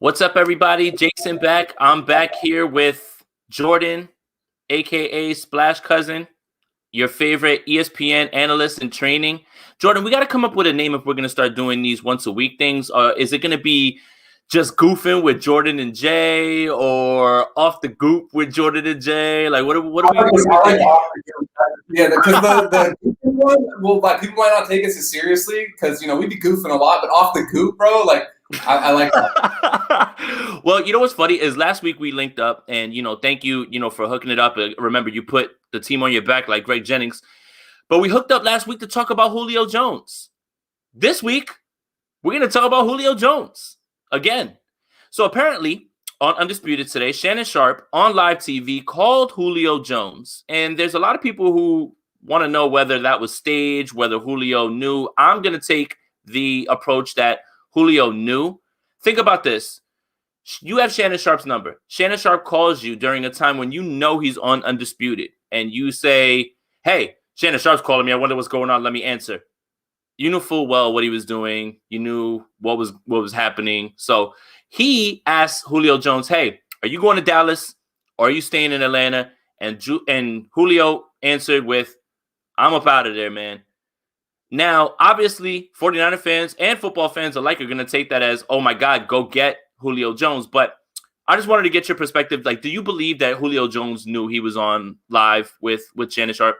What's up, everybody? Jason back. I'm back here with Jordan, aka Splash Cousin, your favorite ESPN analyst in training. Jordan, we got to come up with a name if we're going to start doing these once a week things. Is it going to be just goofing with Jordan and Jay, or off the goop with Jordan and Jay? Like, what are we? Yeah, because the goofing one, well, like, people might not take us as seriously because we be goofing a lot, but off the goop, bro, like. I like that. Well, you know what's funny is last week we linked up, and thank you, for hooking it up. Remember, you put the team on your back like Greg Jennings, but we hooked up last week to talk about Julio Jones. This week, we're going to talk about Julio Jones again. So apparently, on Undisputed today, Shannon Sharpe on live TV called Julio Jones, and there's a lot of people who want to know whether that was staged, whether Julio knew. I'm going to take the approach that Julio knew. Think about this. You have Shannon Sharpe's number. Shannon Sharpe calls you during a time when you know he's on Undisputed, and you say, hey, Shannon Sharpe's calling me. I wonder what's going on. Let me answer. You knew full well what he was doing. You knew what was happening. So he asked Julio Jones, hey, are you going to Dallas or are you staying in Atlanta? And Julio answered with, I'm up out of there, man. Now, obviously, 49er fans and football fans alike are going to take that as, oh, my God, go get Julio Jones. But I just wanted to get your perspective. Like, do you believe that Julio Jones knew he was on live with Shannon Sharpe?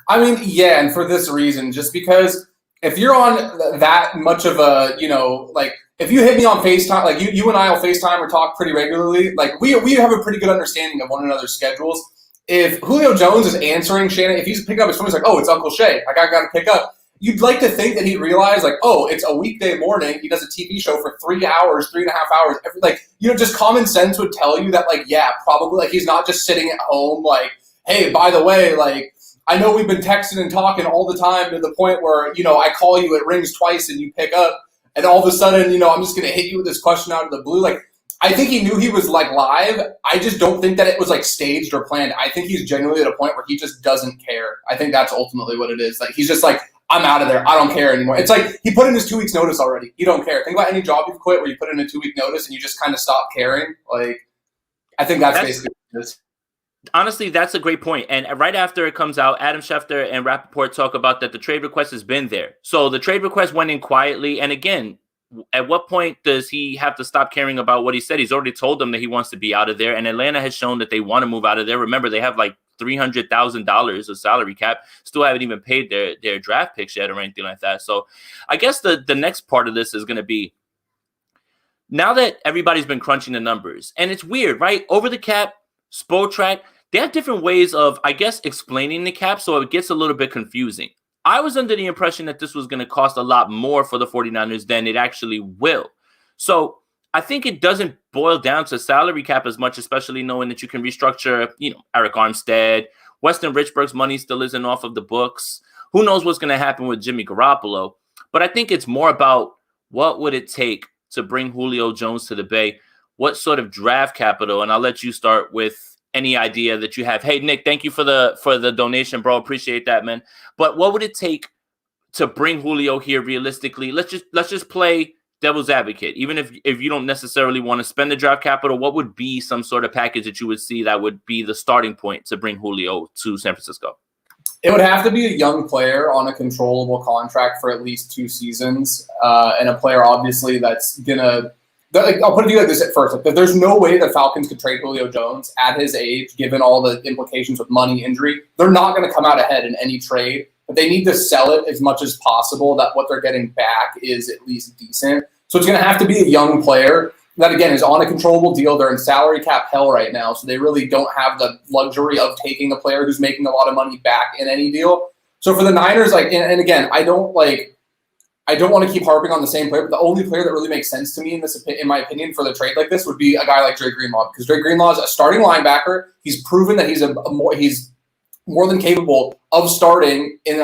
I mean, yeah, and for this reason, just because if you're on that much of a, like, if you hit me on FaceTime, like you and I will FaceTime or talk pretty regularly, like we have a pretty good understanding of one another's schedules. If Julio Jones is answering Shannon, if he's picking up his phone, he's like, oh, it's Uncle Shay. I got to pick up. You'd like to think that he'd realize, like, oh, it's a weekday morning. He does a TV show for 3 hours, 3.5 hours. Just common sense would tell you that, like, yeah, probably, like, he's not just sitting at home, like, hey, by the way, like, I know we've been texting and talking all the time to the point where, I call you, it rings twice, and you pick up, and all of a sudden, I'm just going to hit you with this question out of the blue. Like, I think he knew he was, like, live. I just don't think that it was, like, staged or planned. I think he's genuinely at a point where he just doesn't care. I think that's ultimately what it is. Like, he's just like, I'm out of there. I don't care anymore. It's like he put in his 2 weeks notice already. You don't care. Think about any job you've quit where you put in a 2 week notice and you just kind of stop caring. Like, I think that's basically what it is. Honestly, that's a great point. And right after it comes out, Adam Schefter and Rappaport talk about that the trade request has been there. So the trade request went in quietly. And again, at what point does he have to stop caring about what he said? He's already told them that he wants to be out of there. And Atlanta has shown that they want to move out of there. Remember, they have like $300,000 of salary cap, still haven't even paid their draft picks yet or anything like that. So I guess the next part of this is going to be, now that everybody's been crunching the numbers, and it's weird, right? Over the cap, Spotrac, they have different ways of, I guess, explaining the cap, so it gets a little bit confusing. I was under the impression that this was going to cost a lot more for the 49ers than it actually will. So I think it doesn't boil down to salary cap as much, especially knowing that you can restructure, Eric Armstead. Weston Richburg's money still isn't off of the books. Who knows what's going to happen with Jimmy Garoppolo? But I think it's more about what would it take to bring Julio Jones to the Bay? What sort of draft capital? And I'll let you start with any idea that you have. Hey, Nick, thank you for the donation, bro. Appreciate that, man. But what would it take to bring Julio here realistically? Let's just play devil's advocate. Even if you don't necessarily want to spend the draft capital, what would be some sort of package that you would see that would be the starting point to bring Julio to San Francisco? It would have to be a young player on a controllable contract for at least 2 seasons, and a player obviously that's gonna. I'll put it to you like this at first: like, there's no way the Falcons could trade Julio Jones at his age, given all the implications with money, injury. They're not going to come out ahead in any trade, but they need to sell it as much as possible that what they're getting back is at least decent. So it's going to have to be a young player that, again, is on a controllable deal. They're in salary cap hell right now, so they really don't have the luxury of taking a player who's making a lot of money back in any deal. So for the Niners, and again, I don't want to keep harping on the same player, but the only player that really makes sense to me in my opinion, for the trade like this would be a guy like Dre Greenlaw, because Dre Greenlaw is a starting linebacker. He's proven that he's he's more than capable of starting in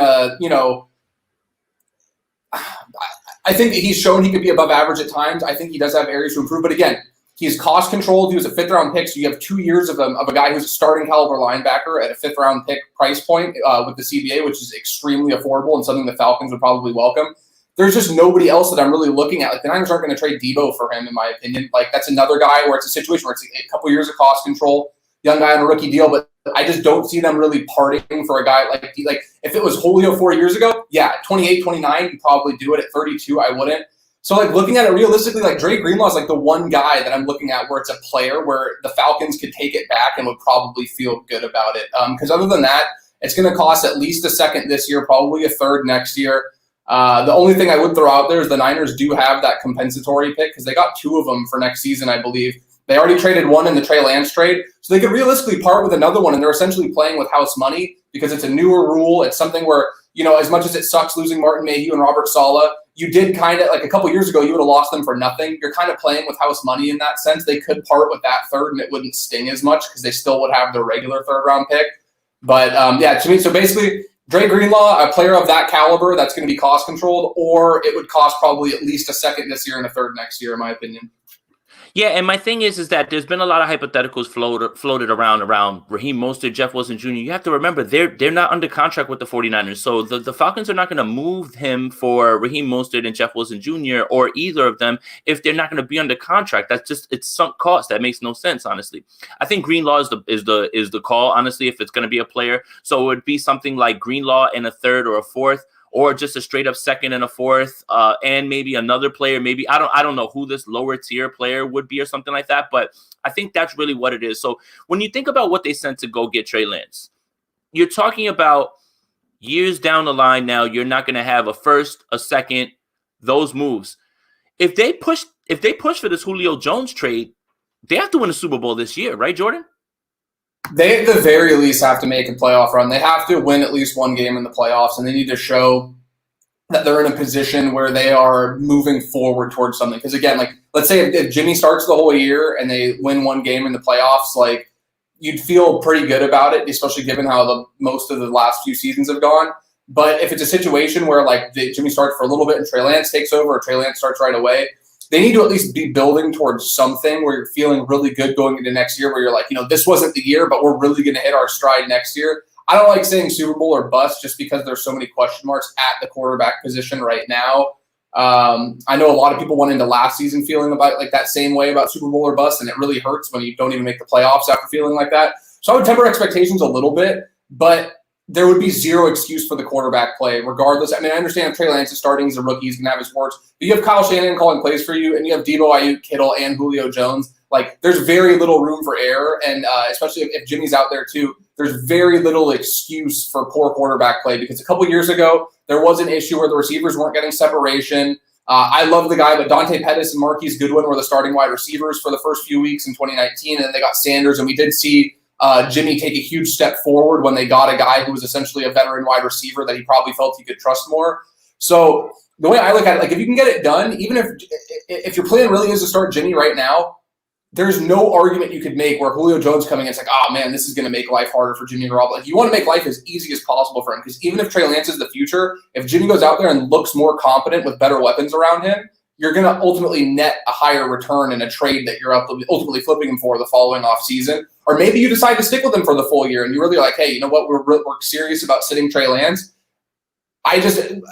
I think that he's shown he could be above average at times. I think he does have areas to improve. But again, he's cost controlled. He was a 5th-round pick, so you have 2 years of a guy who's a starting caliber linebacker at a 5th-round pick price point with the CBA, which is extremely affordable and something the Falcons would probably welcome. there's just nobody else that I'm really looking at. Like the Niners aren't going to trade Debo for him, in my opinion. Like that's another guy where it's a situation where it's a couple years of cost control, young guy on a rookie deal, but I just don't see them really parting for a guy like if it was Julio 4 years ago, yeah, 28, 29, you'd probably do it. At 32, I wouldn't. So like looking at it realistically, like Dre Greenlaw is like the one guy that I'm looking at where it's a player where the Falcons could take it back and would probably feel good about it. Because other than that, it's going to cost at least a second this year, probably a third next year. The only thing I would throw out there is the Niners do have that compensatory pick because they got 2 of them for next season, I believe. They already traded one in the Trey Lance trade, so they could realistically part with another one, and they're essentially playing with house money because it's a newer rule. It's something where, as much as it sucks losing Martin Mayhew and Robert Saleh, you did kind of, like a couple years ago, you would have lost them for nothing. You're kind of playing with house money in that sense. They could part with that third, and it wouldn't sting as much because they still would have their regular third-round pick. But, to me, so basically, Dre Greenlaw, a player of that caliber that's going to be cost-controlled, or it would cost probably at least a second this year and a third next year, in my opinion. Yeah, and my thing is that there's been a lot of hypotheticals floated around Raheem Mostert, Jeff Wilson Jr. You have to remember, they're not under contract with the 49ers, so the Falcons are not going to move him for Raheem Mostert and Jeff Wilson Jr. or either of them if they're not going to be under contract. That's just, it's sunk cost. That makes no sense, honestly. I think Greenlaw is the call, honestly, if it's going to be a player. So it would be something like Greenlaw in a third or a fourth, or just a straight up second and a fourth, and maybe another player. Maybe I don't know who this lower tier player would be or something like that. But I think that's really what it is. So when you think about what they sent to go get Trey Lance, you're talking about years down the line. Now you're not going to have a first, a second, those moves. If they push for this Julio Jones trade, they have to win a Super Bowl this year, right, Jordan? They, at the very least, have to make a playoff run. They have to win at least one game in the playoffs, and they need to show that they're in a position where they are moving forward towards something. Because, again, like, let's say if Jimmy starts the whole year and they win one game in the playoffs, like, you'd feel pretty good about it, especially given how most of the last few seasons have gone. But if it's a situation where, like, Jimmy starts for a little bit and Trey Lance takes over, or Trey Lance starts right away, they need to at least be building towards something where you're feeling really good going into next year, where you're like, this wasn't the year, but we're really going to hit our stride next year. I don't like saying Super Bowl or bust just because there's so many question marks at the quarterback position right now. I know a lot of people went into last season feeling about like that same way about Super Bowl or bust, and it really hurts when you don't even make the playoffs after feeling like that. So I would temper expectations a little bit, but there would be zero excuse for the quarterback play, regardless. I mean, I understand Trey Lance is starting as a rookie. He's going to have his works. But you have Kyle Shanahan calling plays for you, and you have Debo, Ayuk, Kittle, and Julio Jones. Like, there's very little room for error, and especially if Jimmy's out there too, there's very little excuse for poor quarterback play, because a couple years ago, there was an issue where the receivers weren't getting separation. I love the guy, but Dante Pettis and Marquise Goodwin were the starting wide receivers for the first few weeks in 2019, and then they got Sanders, and we did see Jimmy take a huge step forward when they got a guy who was essentially a veteran wide receiver that he probably felt he could trust more. So the way I look at it, like, if you can get it done, even if your plan really is to start Jimmy right now, there's no argument you could make where Julio Jones coming in, it's like, oh man, this is going to make life harder for Jimmy Garoppolo. Like, you want to make life as easy as possible for him, because even if Trey Lance is the future, if Jimmy goes out there and looks more competent with better weapons around him, you're going to ultimately net a higher return in a trade that you're ultimately flipping him for the following offseason. Or maybe you decide to stick with him for the full year and you're really like, hey, you know what, we're serious about sitting Trey Lance. I think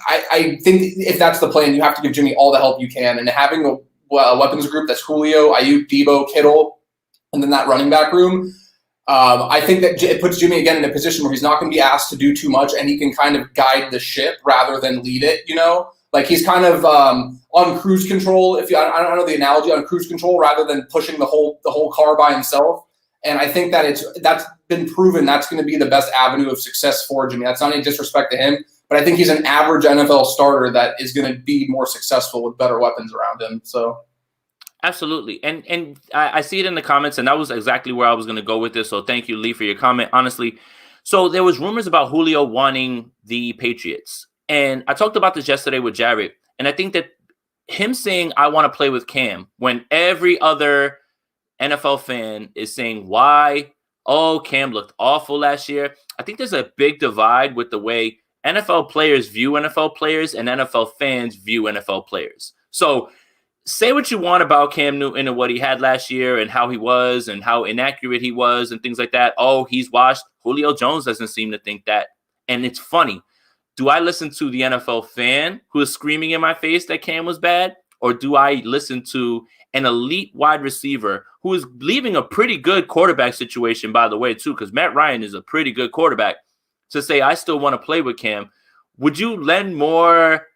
if that's the plan, you have to give Jimmy all the help you can. And having a weapons group that's Julio, Ayuk, Debo, Kittle, and then that running back room, I think that it puts Jimmy again in a position where he's not going to be asked to do too much, and he can kind of guide the ship rather than lead it, Like, he's kind of on cruise control. I don't know the analogy, on cruise control rather than pushing the whole car by himself. And I think that that's been proven that's going to be the best avenue of success for Jimmy. That's not any disrespect to him, but I think he's an average NFL starter that is going to be more successful with better weapons around him. So. Absolutely. And I see it in the comments, and that was exactly where I was going to go with this. So thank you, Lee, for your comment. Honestly, so there was rumors about Julio wanting the Patriots. And I talked about this yesterday with Jared. And I think that him saying, I want to play with Cam, when every other NFL fan is saying, why? Oh, Cam looked awful last year. I think there's a big divide with the way NFL players view NFL players and NFL fans view NFL players. So say what you want about Cam Newton and what he had last year and how he was and how inaccurate he was and things like that. Oh, he's washed. Julio Jones doesn't seem to think that. And it's funny. do I listen to the NFL fan who is screaming in my face that Cam was bad? Or do I listen to an elite wide receiver who is leaving a pretty good quarterback situation, by the way, too, because Matt Ryan is a pretty good quarterback, to say I still want to play with Cam? Would you lend more,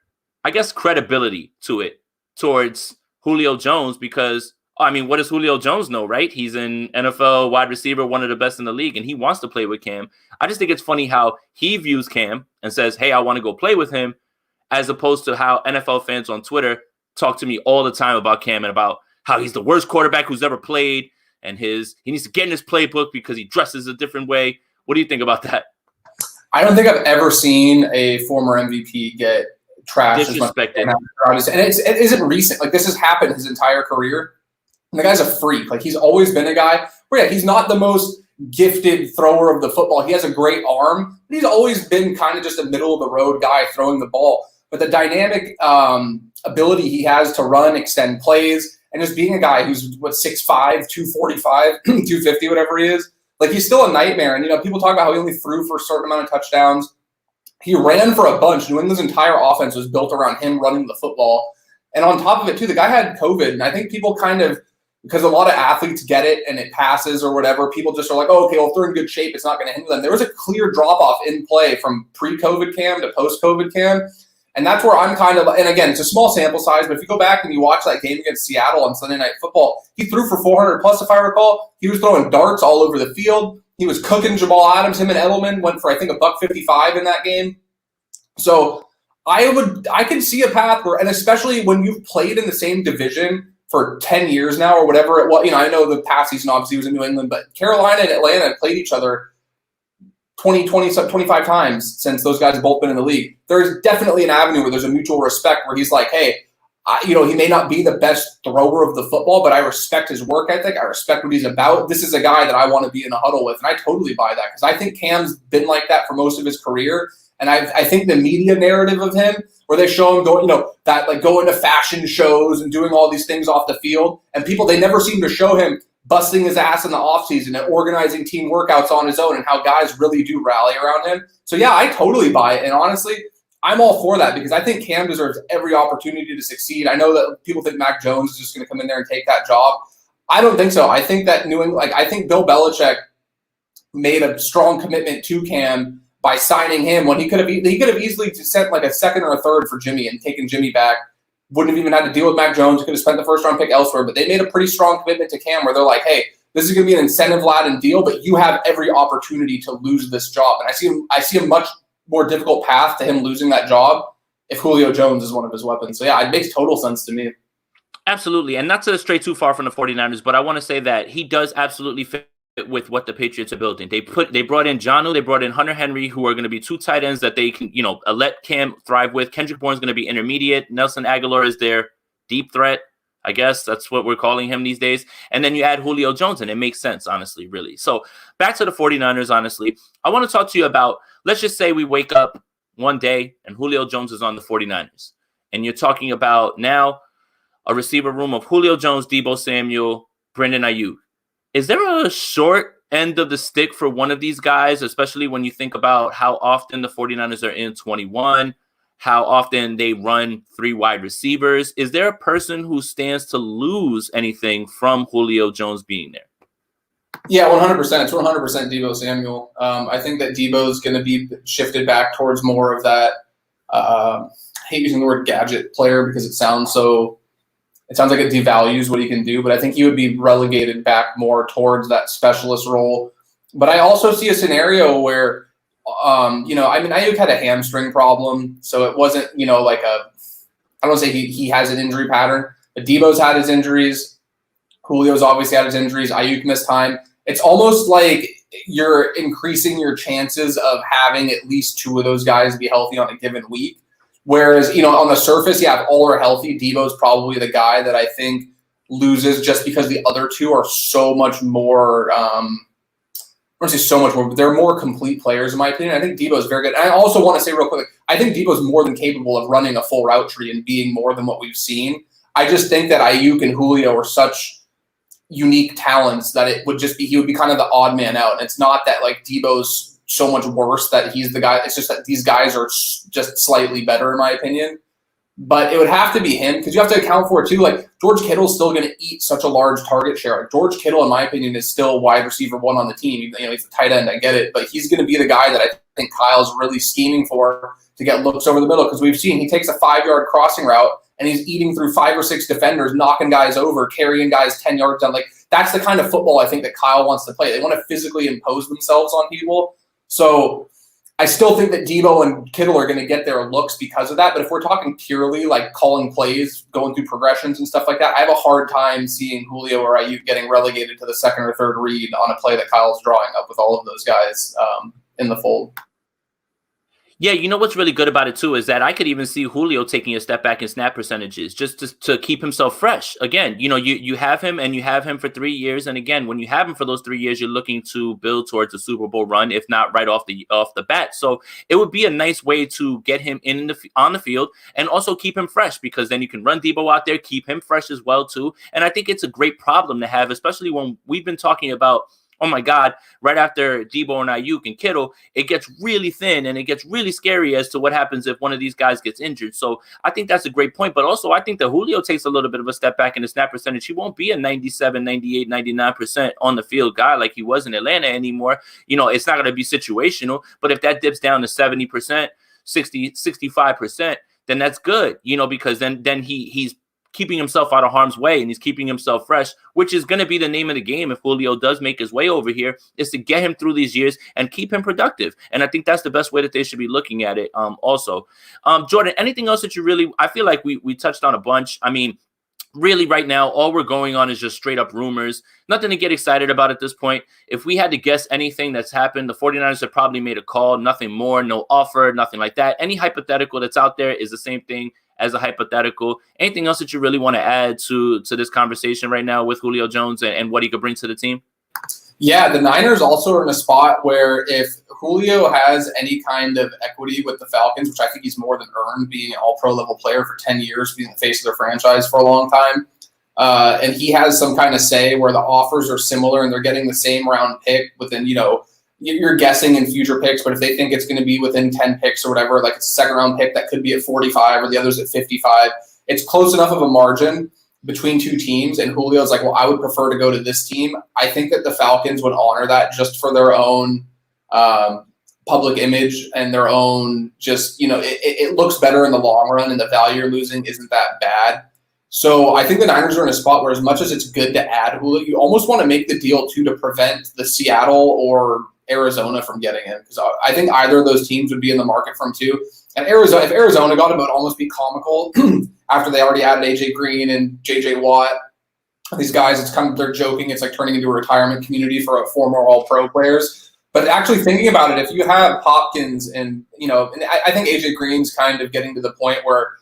I guess, credibility to it towards Julio Jones? Because, I mean, what does Julio Jones know, right? He's an NFL wide receiver, one of the best in the league, and he wants to play with Cam. I just think it's funny how he views Cam and says, hey, I want to go play with him, as opposed to how NFL fans on Twitter talk to me all the time about Cam and about how he's the worst quarterback who's ever played, and he needs to get in his playbook because he dresses a different way. What do you think about that? I don't think I've ever seen a former MVP get trashed disrespected. And it isn't recent. Like, this has happened his entire career. And the guy's a freak. Like, he's always been a guy where, yeah, he's not the most gifted thrower of the football. He has a great arm, but he's always been kind of just a middle-of-the-road guy throwing the ball. But the dynamic ability he has to run, extend plays, and just being a guy who's, 6'5", 245, 250, whatever he is, like, he's still a nightmare. And, people talk about how he only threw for a certain amount of touchdowns. He ran for a bunch. New England's entire offense was built around him running the football. And on top of it, too, the guy had COVID. And I think people kind of, because a lot of athletes get it and it passes or whatever, people just are like, oh, okay, well, if they're in good shape, it's not going to hinder them. There was a clear drop-off in play from pre-COVID Cam to post-COVID Cam. And that's where I'm kind of, and again, it's a small sample size, but if you go back and you watch that game against Seattle on Sunday Night Football, he threw for 400 plus, if I recall. He was throwing darts all over the field. He was cooking Jamal Adams. Him and Edelman went for, I think, $155 in that game. So I could see a path where, and especially when you've played in the same division for 10 years now or whatever it was, I know the past season obviously was in New England, but Carolina and Atlanta have played each other 25 times since those guys have both been in the league. There's definitely an avenue where there's a mutual respect where he's like, hey, he may not be the best thrower of the football, but I respect his work ethic. I respect what he's about. This is a guy that I want to be in a huddle with. And I totally buy that because I think Cam's been like that for most of his career. And I think the media narrative of him, where they show him going, going to fashion shows and doing all these things off the field, and they never seem to show him busting his ass in the offseason and organizing team workouts on his own and how guys really do rally around him. So, yeah, I totally buy it. And honestly, I'm all for that because I think Cam deserves every opportunity to succeed. I know that people think Mac Jones is just going to come in there and take that job. I don't think so. I think that I think Bill Belichick made a strong commitment to Cam by signing him when he could have easily sent like a second or a third for Jimmy and taken Jimmy back. Wouldn't have even had to deal with Mac Jones. He could have spent the first round pick elsewhere, but they made a pretty strong commitment to Cam where they're like, hey, this is going to be an incentive-laden deal, but you have every opportunity to lose this job. And I see a much more difficult path to him losing that job if Julio Jones is one of his weapons. So, yeah, it makes total sense to me. Absolutely. And not to stray too far from the 49ers, but I want to say that he does absolutely fit with what the Patriots are building. They brought in Jonnu, they brought in Hunter Henry, who are going to be two tight ends that they can, let Cam thrive with. Kendrick Bourne's going to be intermediate. Nelson Aguilar is their deep threat. I guess that's what we're calling him these days. And then you add Julio Jones, and it makes sense, honestly, really. So back to the 49ers, honestly. I want to talk to you about, let's just say we wake up one day and Julio Jones is on the 49ers. And you're talking about now a receiver room of Julio Jones, Deebo Samuel, Brandon Ayuk. Is there a short end of the stick for one of these guys, especially when you think about how often the 49ers are in 21, how often they run three wide receivers? Is there a person who stands to lose anything from Julio Jones being there? Yeah, 100%. It's 100% Deebo Samuel. I think that Deebo's going to be shifted back towards more of that, I hate using the word gadget player because it sounds like it devalues what he can do, but I think he would be relegated back more towards that specialist role. But I also see a scenario where, Ayuk had a hamstring problem, so it wasn't, I don't want to say he has an injury pattern, but Deebo's had his injuries. Julio's obviously had his injuries. Ayuk missed time. It's almost like you're increasing your chances of having at least two of those guys be healthy on a given week. Whereas, on the surface, yeah, if all are healthy, Deebo's probably the guy that I think loses just because the other two are so much more, I want to say so much more, but they're more complete players in my opinion. I think Deebo's very good. And I also want to say real quick, I think Deebo's more than capable of running a full route tree and being more than what we've seen. I just think that Ayuk and Julio are such unique talents that he would be kind of the odd man out. And it's not that like Deebo's so much worse that he's the guy. It's just that these guys are just slightly better, in my opinion. But it would have to be him because you have to account for it too. Like George Kittle's still going to eat such a large target share. Like George Kittle, in my opinion, is still wide receiver 1 on the team. You know, he's a tight end. I get it, but he's going to be the guy that I think Kyle's really scheming for to get looks over the middle because we've seen he takes a 5-yard crossing route and he's eating through 5 or 6 defenders, knocking guys over, carrying guys 10 yards down. Like that's the kind of football I think that Kyle wants to play. They want to physically impose themselves on people. So I still think that Debo and Kittle are going to get their looks because of that. But if we're talking purely like calling plays, going through progressions and stuff like that, I have a hard time seeing Julio or Ayuk getting relegated to the 2nd or 3rd read on a play that Kyle's drawing up with all of those guys in the fold. Yeah, you know what's really good about it too is that I could even see Julio taking a step back in snap percentages just to keep himself fresh. Again, you know, you have him and you have him for 3 years, and again, when you have him for those 3 years, you're looking to build towards a Super Bowl run, if not right off the bat. So it would be a nice way to get him on the field and also keep him fresh because then you can run Debo out there, keep him fresh as well too. And I think it's a great problem to have, especially when we've been talking about, oh my God, right after Debo and Ayuk and Kittle, it gets really thin and it gets really scary as to what happens if one of these guys gets injured. So I think that's a great point. But also I think that Julio takes a little bit of a step back in the snap percentage. He won't be a 97, 98, 99% on the field guy like he was in Atlanta anymore. You know, it's not going to be situational. But if that dips down to 70%, 60, 65%, then that's good, you know, because then he's keeping himself out of harm's way and he's keeping himself fresh, which is going to be the name of the game if Julio does make his way over here, is to get him through these years and keep him productive. And I think that's the best way that they should be looking at it. Also, Jordan, anything else that you really, I feel like we touched on a bunch. I mean, really right now, all we're going on is just straight up rumors. Nothing to get excited about at this point. If we had to guess anything that's happened, the 49ers have probably made a call, nothing more, no offer, nothing like that. Any hypothetical that's out there is the same thing as a hypothetical. Anything else that you really want to add to this conversation right now with Julio Jones and what he could bring to the team? Yeah, the Niners also are in a spot where if Julio has any kind of equity with the Falcons, which I think he's more than earned, being an all-pro level player for 10 years, being the face of their franchise for a long time, and he has some kind of say where the offers are similar and they're getting the same round pick within, you know, you're guessing in future picks, but if they think it's going to be within 10 picks or whatever, like it's a 2nd round pick that could be at 45 or the other's at 55, it's close enough of a margin between two teams. And Julio's like, well, I would prefer to go to this team. I think that the Falcons would honor that just for their own public image and their own just, you know, it looks better in the long run and the value you're losing isn't that bad. So I think the Niners are in a spot where as much as it's good to add Julio, you almost want to make the deal too to prevent the Seattle or Arizona from getting him, because I think either of those teams would be in the market for him too. And Arizona, if Arizona got him, it would almost be comical after they already added AJ Green and JJ Watt. These guys, it's kind of, they're joking. It's like turning into a retirement community for former All-Pro players. But actually thinking about it, if you have Hopkins and, you know, and I think AJ Green's kind of getting to the point where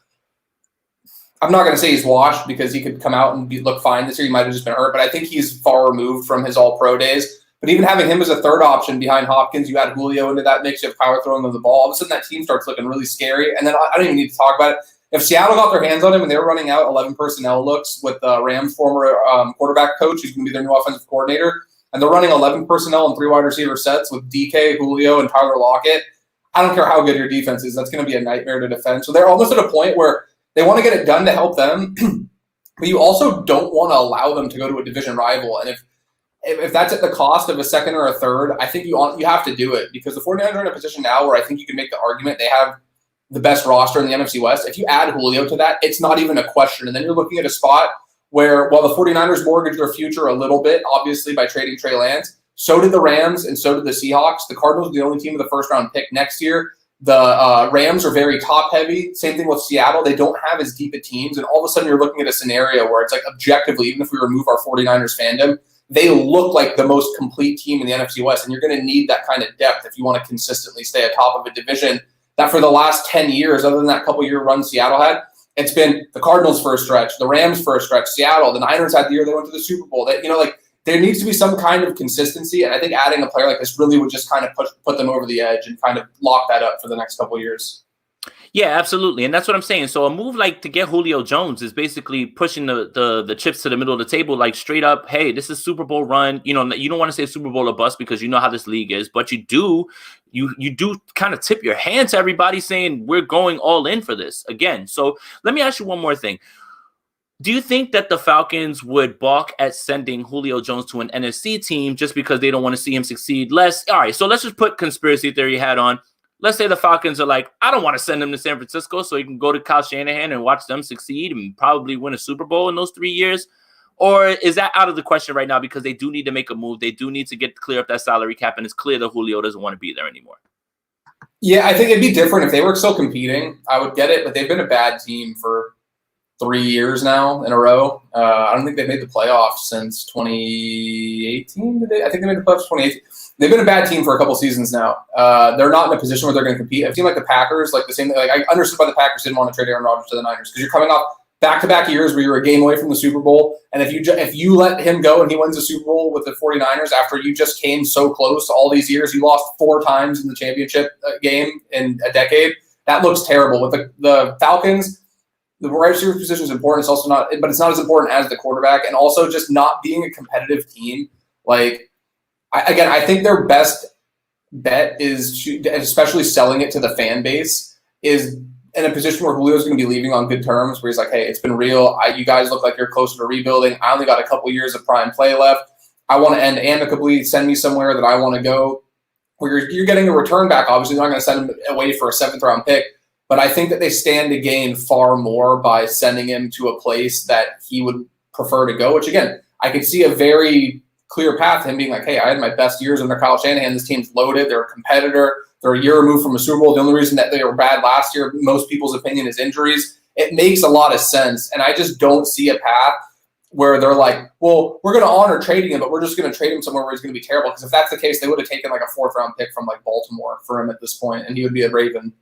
I'm not going to say he's washed because he could come out and look fine this year. He might have just been hurt, but I think he's far removed from his All-Pro days. But even having him as a 3rd option behind Hopkins, you add Julio into that mix, you have Kyler throwing him the ball. All of a sudden, that team starts looking really scary. And then I don't even need to talk about it. If Seattle got their hands on him and they were running out 11 personnel looks with Rams' former quarterback coach, who's going to be their new offensive coordinator, and they're running 11 personnel and 3 wide receiver sets with DK, Julio, and Tyler Lockett, I don't care how good your defense is. That's going to be a nightmare to defend. So they're almost at a point where they want to get it done to help them, but you also don't want to allow them to go to a division rival. And if that's at the cost of a 2nd or a 3rd, I think you have to do it, because the 49ers are in a position now where I think you can make the argument they have the best roster in the NFC West. If you add Julio to that, it's not even a question. And then you're looking at a spot where, while the 49ers mortgaged their future a little bit, obviously by trading Trey Lance, so did the Rams and so did the Seahawks. The Cardinals are the only team with a 1st round pick next year. The Rams are very top-heavy. Same thing with Seattle. They don't have as deep a teams. And all of a sudden you're looking at a scenario where it's like objectively, even if we remove our 49ers fandom, they look like the most complete team in the NFC West. And you're going to need that kind of depth if you want to consistently stay atop of a division that for the last 10 years, other than that couple-year run Seattle had, it's been the Cardinals for a stretch, the Rams for a stretch, Seattle. The Niners had the year they went to the Super Bowl. That, you know, like, there needs to be some kind of consistency, and I think adding a player like this really would just kind of put them over the edge and kind of lock that up for the next couple of years. Yeah, absolutely. And that's what I'm saying. So a move like to get Julio Jones is basically pushing the chips to the middle of the table, like straight up, hey, this is Super Bowl run. You know, you don't want to say Super Bowl or bust because you know how this league is, but you do kind of tip your hand to everybody saying we're going all in for this again. So let me ask you one more thing. Do you think that the Falcons would balk at sending Julio Jones to an NFC team just because they don't want to see him succeed less? All right, so let's just put conspiracy theory hat on. Let's say the Falcons are like, I don't want to send him to San Francisco so he can go to Kyle Shanahan and watch them succeed and probably win a Super Bowl in those 3 years. Or is that out of the question right now because they do need to make a move? They do need to clear up that salary cap, and it's clear that Julio doesn't want to be there anymore. Yeah, I think it'd be different if they were still competing. I would get it, but they've been a bad team for 3 years now in a row. I don't think they've made the playoffs since 2018. I think they made the playoffs 2018. They've been a bad team for a couple seasons now. They're not in a position where they're going to compete. A team like the Packers, like the same. Like I understood why the Packers didn't want to trade Aaron Rodgers to the Niners because you're coming off back-to-back years where you were a game away from the Super Bowl, and if you let him go and he wins the Super Bowl with the 49ers after you just came so close all these years, you lost 4 times in the championship game in a decade. That looks terrible. With the Falcons, the wide receiver position is important. It's also not, but it's not as important as the quarterback, and also just not being a competitive team. Like, I think their best bet is, especially selling it to the fan base, is in a position where Julio's going to be leaving on good terms, where he's like, hey, it's been real. You guys look like you're closer to rebuilding. I only got a couple years of prime play left. I want to end amicably. Send me somewhere that I want to go. Where you're getting a return back. Obviously, they're not going to send him away for a 7th-round pick. But I think that they stand to gain far more by sending him to a place that he would prefer to go, which, again, I could see a very clear path to him being like, hey, I had my best years under Kyle Shanahan. This team's loaded. They're a competitor. They're a year removed from a Super Bowl. The only reason that they were bad last year, most people's opinion, is injuries. It makes a lot of sense, and I just don't see a path where they're like, well, we're going to honor trading him, but we're just going to trade him somewhere where he's going to be terrible. Because if that's the case, they would have taken like a 4th-round pick from like Baltimore for him at this point, and he would be a Raven.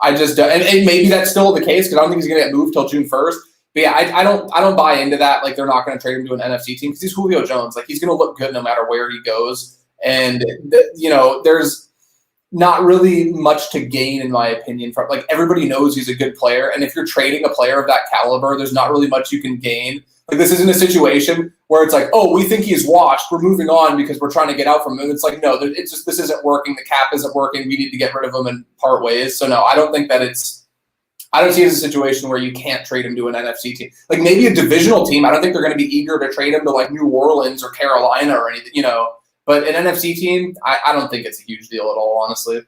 I just and maybe that's still the case because I don't think he's going to get moved till June 1st. But yeah, I don't buy into that. Like, they're not going to trade him to an NFC team because he's Julio Jones. Like, he's going to look good no matter where he goes. And there's not really much to gain, in my opinion. From, like, everybody knows he's a good player, and if you're trading a player of that caliber, there's not really much you can gain. Like, this isn't a situation where it's like, oh, we think he's washed, we're moving on because we're trying to get out from him. It's like, no, it's just, this isn't working. The cap isn't working. We need to get rid of him and part ways. So no, I don't think that I don't see it as a situation where you can't trade him to an NFC team. Like, maybe a divisional team. I don't think they're going to be eager to trade him to like New Orleans or Carolina or anything, But an NFC team, I don't think it's a huge deal at all, honestly.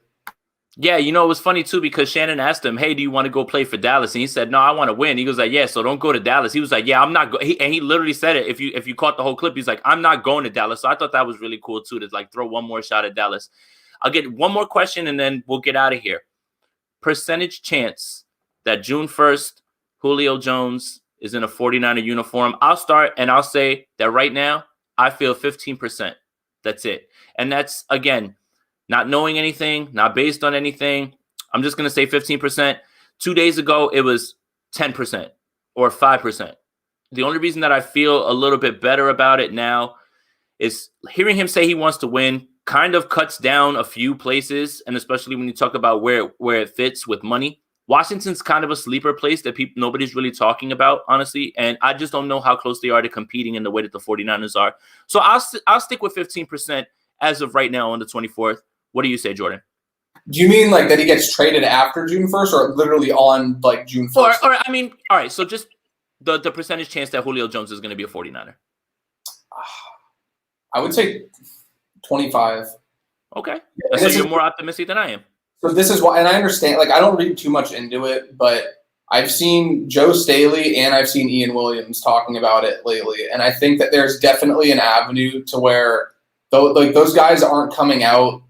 Yeah, it was funny, too, because Shannon asked him, hey, do you want to go play for Dallas? And he said, no, I want to win. He was like, yeah, so don't go to Dallas. He was like, yeah, I'm not going. And he literally said it. If you caught the whole clip, he's like, I'm not going to Dallas. So I thought that was really cool, too, to like throw one more shot at Dallas. I'll get one more question, and then we'll get out of here. Percentage chance that June 1st, Julio Jones is in a 49er uniform. I'll start, and I'll say that right now, I feel 15%. That's it. And that's, again, not knowing anything, not based on anything. I'm just going to say 15%. 2 days ago, it was 10% or 5%. The only reason that I feel a little bit better about it now is hearing him say he wants to win kind of cuts down a few places, and especially when you talk about where it fits with money. Washington's kind of a sleeper place that nobody's really talking about, honestly, and I just don't know how close they are to competing in the way that the 49ers are. So I'll stick with 15% as of right now on the 24th. What do you say, Jordan? Do you mean like that he gets traded after June 1st or literally on like June 1st? Or I mean, all right, so just the percentage chance that Julio Jones is going to be a 49er. I would say 25. Okay. So you're more optimistic than I am. So this is why, and I understand, like, I don't read too much into it, but I've seen Joe Staley and I've seen Ian Williams talking about it lately. And I think that there's definitely an avenue to where those guys aren't coming out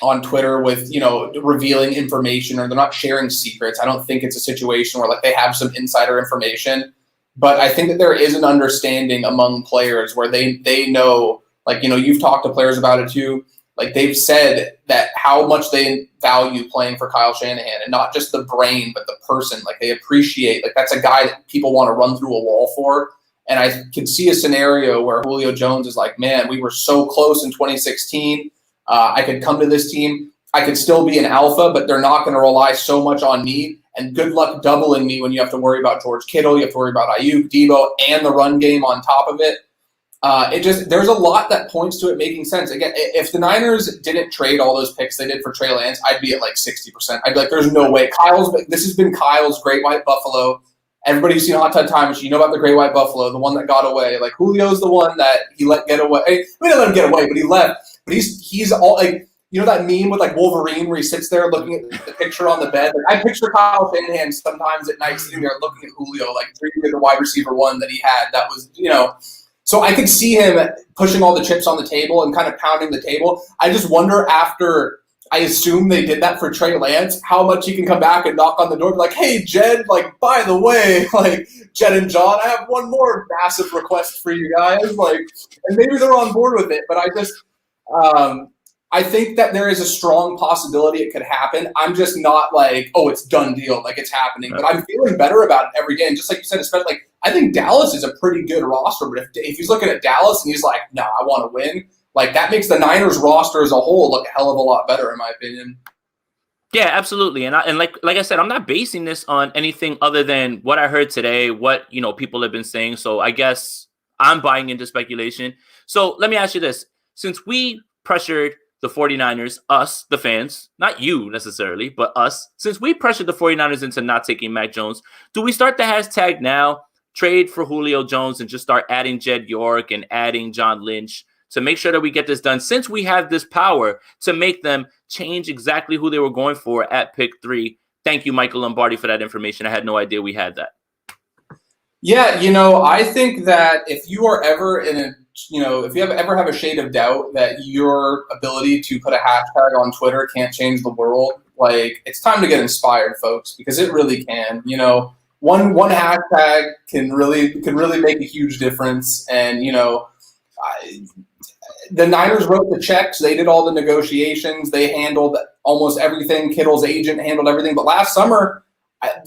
on Twitter with, revealing information, or they're not sharing secrets. I don't think it's a situation where like they have some insider information, but I think that there is an understanding among players where they know, like, you've talked to players about it too. Like, they've said that how much they value playing for Kyle Shanahan, and not just the brain, but the person. Like, they appreciate, like, that's a guy that people want to run through a wall for. And I could see a scenario where Julio Jones is like, man, we were so close in 2016. I could come to this team. I could still be an alpha, but they're not going to rely so much on me. And good luck doubling me when you have to worry about George Kittle, you have to worry about Ayuk, Debo, and the run game on top of it. There's a lot that points to it making sense. Again, if the Niners didn't trade all those picks they did for Trey Lance, I'd be at like 60%. I'd be like, there's no way. This has been Kyle's Great White Buffalo. Everybody's seen Hot Tub Time Machine. You know about the Great White Buffalo, the one that got away. Like Julio's the one that he let get away. I mean, he didn't let him get away, but he left. But he's all like, you know that meme with like Wolverine where he sits there looking at the picture on the bed? Like, I picture Kyle Shanahan sometimes at night sitting there looking at Julio, like treating the wide receiver one that he had. That was, so I could see him pushing all the chips on the table and kind of pounding the table. I just wonder after, I assume they did that for Trey Lance, how much he can come back and knock on the door, like, hey, Jed, like, by the way, like, Jed and John, I have one more massive request for you guys. Like, and maybe they're on board with it, but I think that there is a strong possibility it could happen. I'm just not like, oh, it's done deal, like it's happening. But I'm feeling better about it every day. And just like you said, especially like I think Dallas is a pretty good roster. But if he's looking at Dallas and he's like, no, I want to win, like that makes the Niners roster as a whole look a hell of a lot better, in my opinion. Yeah, absolutely. And like I said, I'm not basing this on anything other than what I heard today, what people have been saying. So I guess I'm buying into speculation. So let me ask you this. Since we pressured the 49ers, us, the fans, not you necessarily, but us, since we pressured the 49ers into not taking Mac Jones, do we start the hashtag now, trade for Julio Jones, and just start adding Jed York and adding John Lynch to make sure that we get this done, since we have this power to make them change exactly who they were going for at pick 3? Thank you, Michael Lombardi, for that information. I had no idea we had that. Yeah, I think that if you are ever if you ever have a shade of doubt that your ability to put a hashtag on Twitter can't change the world, like it's time to get inspired, folks, because it really can. One hashtag can really make a huge difference. And the Niners wrote the checks, they did all the negotiations, they handled almost everything. Kittle's agent handled everything. But last summer,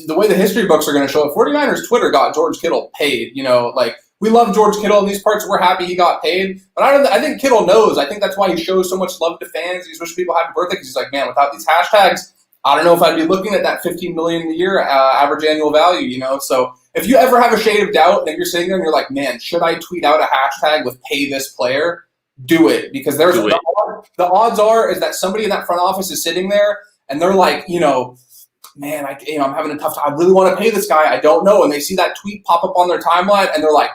the way the history books are going to show it, 49ers Twitter got George Kittle paid. We love George Kittle in these parts. We're happy he got paid. But I think Kittle knows. I think that's why he shows so much love to fans. He's wishing people happy birthday because he's like, man, without these hashtags, I don't know if I'd be looking at that $15 million a year average annual value. So if you ever have a shade of doubt and you're sitting there and you're like, man, should I tweet out a hashtag with pay this player? Do it, because the odds are is that somebody in that front office is sitting there and they're like, man, I'm having a tough time. I really want to pay this guy. I don't know. And they see that tweet pop up on their timeline and they're like,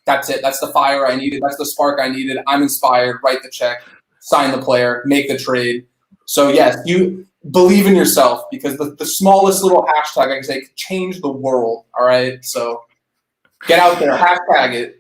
that's it. That's the fire I needed. That's the spark I needed. I'm inspired. Write the check, sign the player, make the trade. So yes, you believe in yourself, because the smallest little hashtag I can say could change the world. All right. So get out there, hashtag it.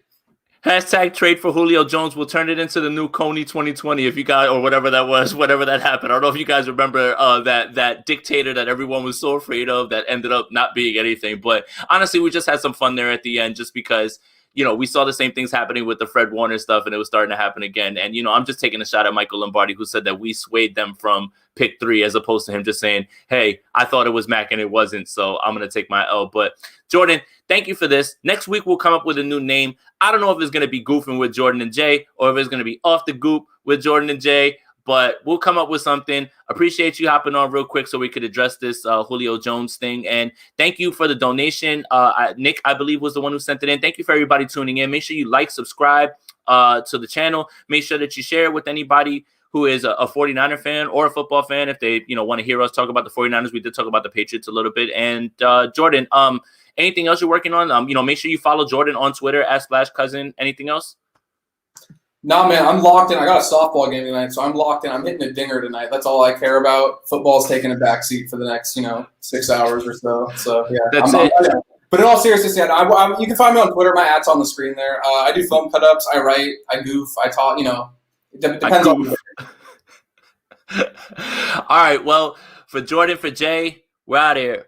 Hashtag trade for Julio Jones. We'll turn it into the new Coney 2020 if you guys, or whatever that was, whatever that happened. I don't know if you guys remember that dictator that everyone was so afraid of that ended up not being anything. But honestly, we just had some fun there at the end, just because we saw the same things happening with the Fred Warner stuff, and it was starting to happen again. And, I'm just taking a shot at Michael Lombardi, who said that we swayed them from pick 3, as opposed to him just saying, hey, I thought it was Mac and it wasn't, so I'm going to take my L. But Jordan, thank you for this. Next week, we'll come up with a new name. I don't know if it's going to be Goofing with Jordan and Jay, or if it's going to be Off the Goop with Jordan and Jay, but we'll come up with something. Appreciate you hopping on real quick so we could address this Julio Jones thing. And thank you for the donation. Nick, I believe, was the one who sent it in. Thank you for everybody tuning in. Make sure you like, subscribe to the channel. Make sure that you share it with anybody who is a 49er fan or a football fan. If they want to hear us talk about the 49ers, we did talk about the Patriots a little bit. And Jordan, anything else you're working on? Make sure you follow Jordan on Twitter @SplashCousin. Anything else? Nah, man, I'm locked in. I got a softball game tonight, so I'm locked in. I'm hitting a dinger tonight. That's all I care about. Football's taking a backseat for the next, 6 hours or so. So, yeah. That's it. But in all seriousness, yeah, you can find me on Twitter. My ad's on the screen there. I do film cut-ups. I write. I goof. I talk. It depends on. All right. Well, for Jordan, for Jay, we're out of here.